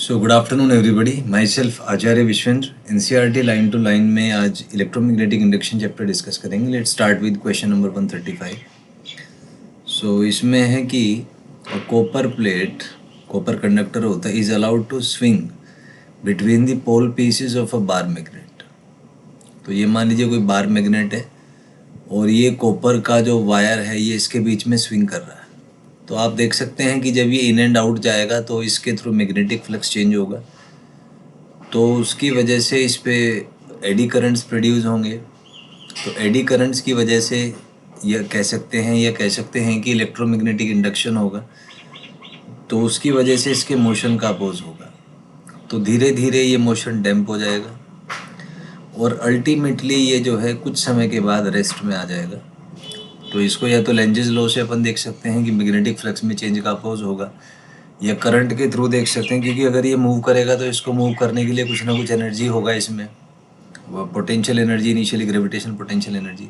So good afternoon everybody, myself Acharya Vishvendra. NCERT line to line में आज electromagnetic induction chapter discuss करेंगे। Let's start with question number 135। So इसमें है कि copper plate, copper conductor होता है, is allowed to swing between the pole pieces of a bar magnet. तो ये मान लीजिए कोई बार मैग्नेट है और ये कॉपर का जो वायर है ये इसके बीच में स्विंग कर रहा है। तो आप देख सकते हैं कि जब ये इन एंड आउट जाएगा तो इसके थ्रू मैग्नेटिक फ्लक्स चेंज होगा, तो उसकी वजह से इस पे एडी करंट्स प्रोड्यूस होंगे। तो एडी करंट्स की वजह से यह कह सकते हैं कि इलेक्ट्रोमैग्नेटिक इंडक्शन होगा, तो उसकी वजह से इसके मोशन का अपोज होगा। तो धीरे धीरे ये मोशन डैम्प हो जाएगा और अल्टीमेटली ये जो है कुछ समय के बाद रेस्ट में आ जाएगा। तो इसको या तो लेंजेस लॉ से अपन देख सकते हैं कि मैग्नेटिक फ्लक्स में चेंज का अपोज होगा, या करंट के थ्रू देख सकते हैं, क्योंकि अगर ये मूव करेगा तो इसको मूव करने के लिए कुछ ना कुछ एनर्जी होगा इसमें, वो potential energy, initially gravitation potential energy.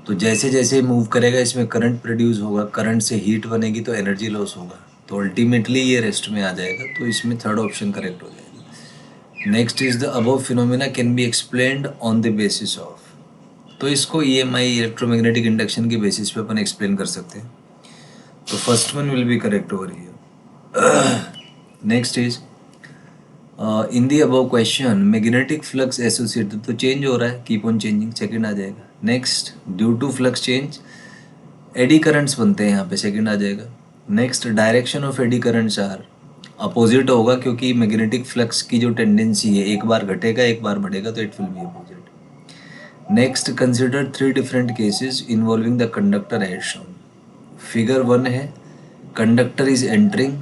तो जैसे जैसे मूव करेगा इसमें करंट प्रोड्यूस होगा, करंट से हीट बनेगी तो एनर्जी लॉस होगा, तो अल्टीमेटली ये रेस्ट में आ जाएगा। तो इसमें थर्ड ऑप्शन करेक्ट हो जाएगा। Next is the above phenomena can be explained on the basis of. तो इसको ईएमआई इलेक्ट्रोमैग्नेटिक इंडक्शन के बेसिस पे अपन एक्सप्लेन कर सकते हैं। तो first one will be correct over here. Next is in the above question magnetic flux associated, तो चेंज हो रहा है, कीप ऑन चेंजिंग, सेकंड आ जाएगा। Next, due to flux change eddy currents बनते हैं, यहाँ पे सेकंड आ जाएगा। Next, direction of eddy currents are opposite होगा, क्योंकि मैग्नेटिक फ्लक्स की जो टेंडेंसी है एक बार घटेगा एक बार बढ़ेगा, तो it will be opposite. Next, consider 3 different cases involving the conductor as shown. Figure 1 है कंडक्टर इज एंटरिंग,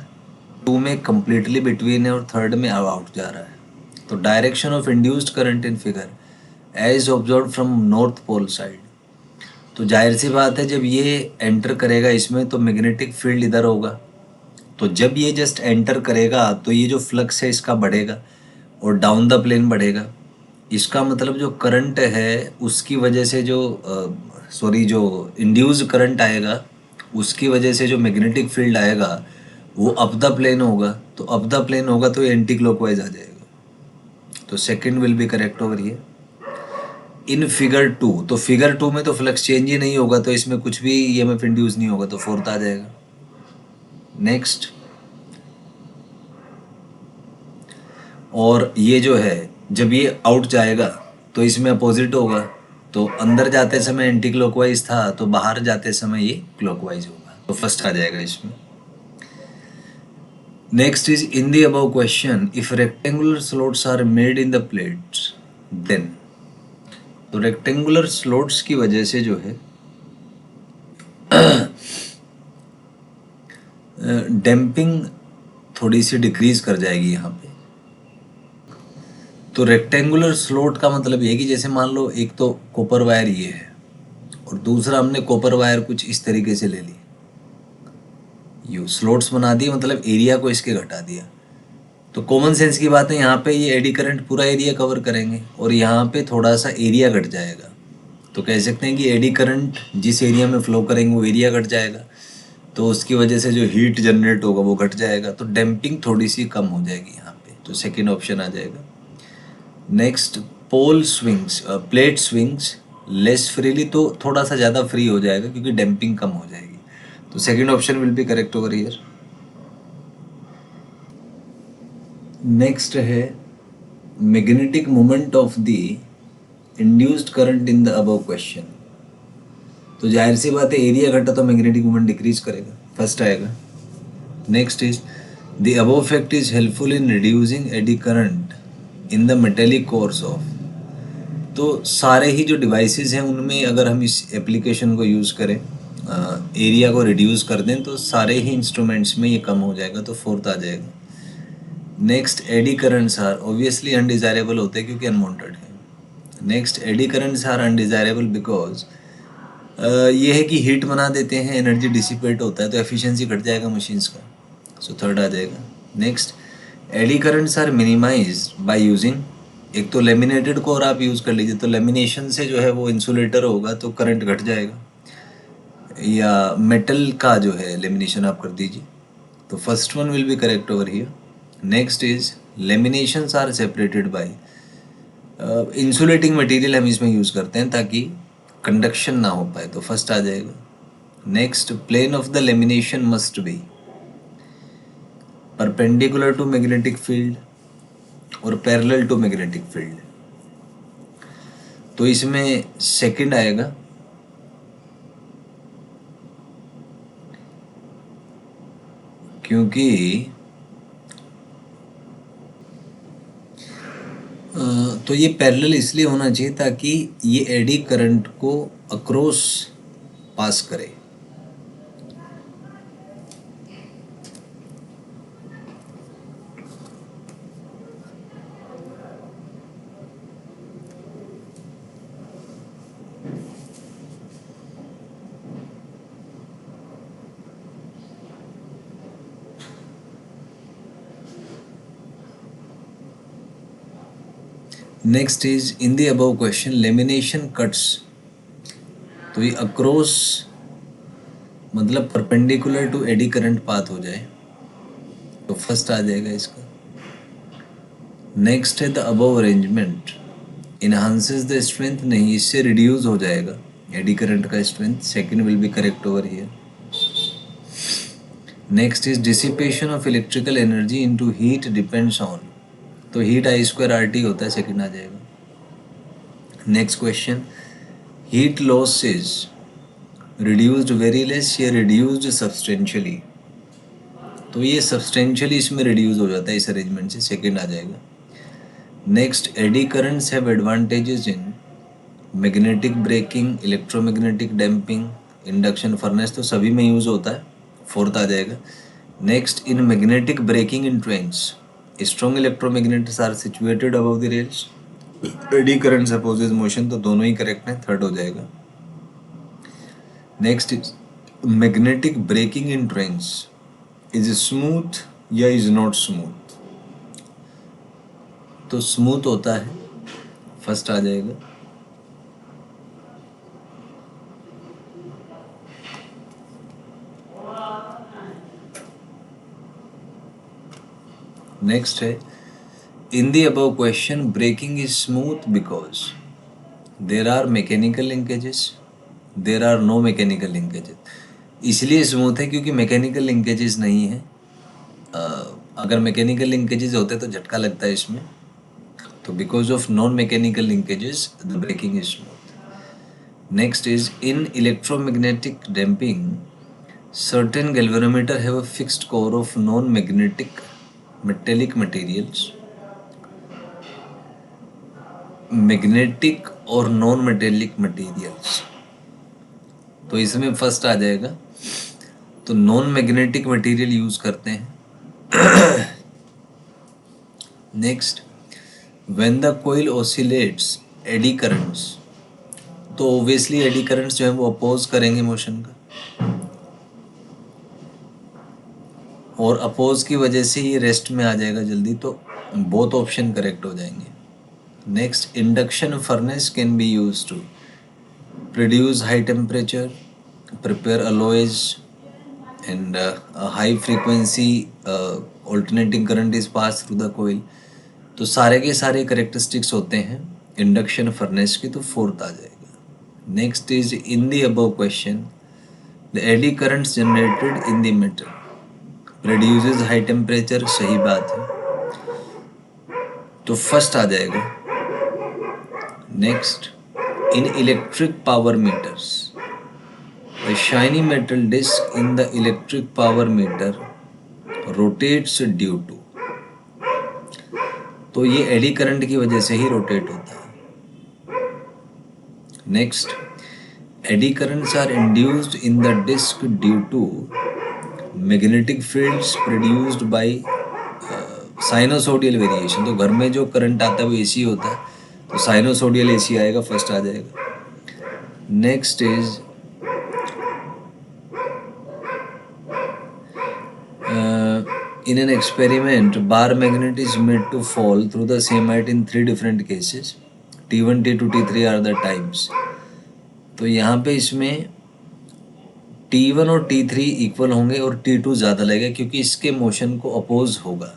2 में कंप्लीटली बिटवीन है और थर्ड में आउट जा रहा है। तो direction of induced current in figure as observe from north pole side. तो जाहिर सी बात है, जब ये एंटर करेगा इसमें तो मैग्नेटिक फील्ड इधर होगा, तो जब ये जस्ट एंटर करेगा तो ये जो फ्लक्स है इसका बढ़ेगा और डाउन द प्लेन बढ़ेगा। इसका मतलब जो करंट है उसकी वजह से जो जो इंड्यूस करंट आएगा उसकी वजह से जो मैग्नेटिक फील्ड आएगा वो अप द प्लेन होगा। तो अप द प्लेन होगा तो एंटी क्लॉकवाइज आ जाएगा। तो second will be correct over here. In figure 2, तो फिगर 2 में तो फ्लक्स चेंज ही नहीं होगा, तो इसमें कुछ भी ईएमएफ इंड्यूस नहीं होगा, तो फोर्थ आ जाएगा। नेक्स्ट, और ये जो है जब ये आउट जाएगा तो इसमें अपोजिट होगा, तो अंदर जाते समय एंटी क्लॉकवाइज था तो बाहर जाते समय ये क्लॉकवाइज होगा, तो फर्स्ट आ जाएगा इसमें। Next is in the above question if rectangular slots are made in the plates then. तो रेक्टेंगुलर स्लॉट्स की वजह से जो है डैम्पिंग थोड़ी सी डिक्रीज कर जाएगी यहाँ पे। तो रेक्टेंगुलर स्लॉट का मतलब ये है कि जैसे मान लो एक तो कॉपर वायर ये है और दूसरा हमने कॉपर वायर कुछ इस तरीके से ले ली, यू स्लॉट्स बना दिए, मतलब एरिया को इसके घटा दिया। तो कॉमन सेंस की बात है, यहाँ पे ये एडी करंट पूरा एरिया कवर करेंगे और यहाँ पे थोड़ा सा एरिया घट जाएगा। तो कह सकते हैं कि एडी करंट जिस एरिया में फ्लो करेंगे वो एरिया घट जाएगा, तो उसकी वजह से जो हीट जनरेट होगा वो घट जाएगा, तो डैम्पिंग थोड़ी सी कम हो जाएगी यहाँ पे। तो सेकेंड ऑप्शन आ जाएगा। Next, pole swings plate swings less freely, तो थोड़ा सा ज़्यादा फ्री हो जाएगा क्योंकि डैम्पिंग कम हो जाएगी। तो second option will be correct over here. Next है magnetic moment of the induced current in the above question. तो जाहिर सी बात है एरिया घटा तो मैग्नेटिक मोमेंट डिक्रीज करेगा, फर्स्ट आएगा। Next is the above fact is helpful in reducing eddy current in the metallic cores of. तो सारे ही जो डिवाइसेस हैं उनमें अगर हम इस एप्लीकेशन को यूज़ करें, एरिया को रिड्यूस कर दें, तो सारे ही इंस्ट्रूमेंट्स में ये कम हो जाएगा, तो फोर्थ आ जाएगा। Next, eddy currents are obviously undesirable होते हैं क्योंकि अनवांटेड है। Next, eddy currents are undesirable because ये है कि हीट बना देते हैं, एनर्जी डिसिपेट होता है, तो एफिशिएंसी घट जाएगा मशीन्स का, सो थर्ड आ जाएगा। Next, eddy currents are minimize by using, एक तो लेमिनेटेड कोर आप यूज़ कर लीजिए, तो लेमिनेशन से जो है वो इंसुलेटर होगा तो करंट घट जाएगा, या मेटल का जो है लेमिनेशन आप कर दीजिए। तो first one will be correct over here. Next is laminations are separated by insulating material हम इसमें यूज़ करते हैं ताकि कंडक्शन ना हो पाए, तो फर्स्ट आ जाएगा। Next, plane of the lamination must be perpendicular to magnetic field और पैरेलल टू मैग्नेटिक फील्ड, तो इसमें सेकंड आएगा। क्योंकि तो ये पैरेलल इसलिए होना चाहिए ताकि ये एडी करंट को अक्रॉस पास करे। Next is in the above question lamination cuts, तो ये अक्रॉस मतलब perpendicular to eddy current path हो जाए, तो फर्स्ट आ जाएगा इसका। नेक्स्ट है the above arrangement enhances the strength, नहीं इससे रिड्यूस हो जाएगा एडी करंट का strength, second will be correct over here. Next is dissipation of electrical energy into heat depends on, तो हीट आई स्क्वायर आर टी होता है, second आ जाएगा। Next question, heat loss is reduced very less या reduced substantially, तो ये substantially इसमें reduce हो जाता है इस अरेंजमेंट से, सेकंड आ जाएगा। Next, eddy currents have advantages in magnetic braking, electromagnetic damping, induction furnace, तो सभी में यूज होता है, फोर्थ आ जाएगा। Next, in magnetic braking in trains strong electromagnets are situated above the rails, eddy current opposes motion, तो दोनों ही करेक्ट है, थर्ड हो जाएगा। Next, magnetic braking in trains is smooth या इज नॉट स्मूथ, तो स्मूथ होता है, फर्स्ट आ जाएगा। नेक्स्ट है इन the above question braking is smooth because there are mechanical linkages, there are no mechanical linkages, इसलिए स्मूथ है क्योंकि मैकेनिकल लिंकेजेस नहीं है। अगर मैकेनिकल लिंकेजेस होते तो झटका लगता है इसमें, तो because of non mechanical linkages the braking is smooth. Next is in electromagnetic damping certain galvanometer have a fixed core of non magnetic metallic materials, magnetic और नॉन मेटेलिक मटेरियल्स, तो इसमें फर्स्ट आ जाएगा। तो नॉन मैग्नेटिक मटेरियल यूज करते हैं। Next, when the coil oscillates eddy currents, तो obviously eddy currents जो है वो अपोज करेंगे मोशन का, और अपोज की वजह से ये रेस्ट में आ जाएगा जल्दी, तो बोथ ऑप्शन करेक्ट हो जाएंगे। Next, induction furnace can be use to produce high temperature, prepare alloys and high frequency alternating current is pass through the coil, तो सारे के सारे करेक्टरिस्टिक्स होते हैं इंडक्शन फर्नेस की, तो फोर्थ आ जाएगा। Next is in the above question the eddy currents generated in the metal produces high temperature, सही बात है, तो फर्स्ट आ जाएगा। Next, in electric power meters a shiny metal disc in the electric power meter rotates due to, तो ये eddy current की वजह से ही रोटेट होता है। Next, eddy currents are induced in the disc due to magnetic fields produced by sinusoidal variation, तो घर में जो करंट आता है वो एसी होता है, तो साइनोसोडियल एसी आएगा, फर्स्ट आ जाएगा। Next is in an experiment bar magnet is made to fall through the same height in 3 different cases, T1 T2 T3 are the times, तो यहाँ पे इसमें T1 और T3 इक्वल होंगे और T2 ज़्यादा लगेगा क्योंकि इसके मोशन को अपोज होगा,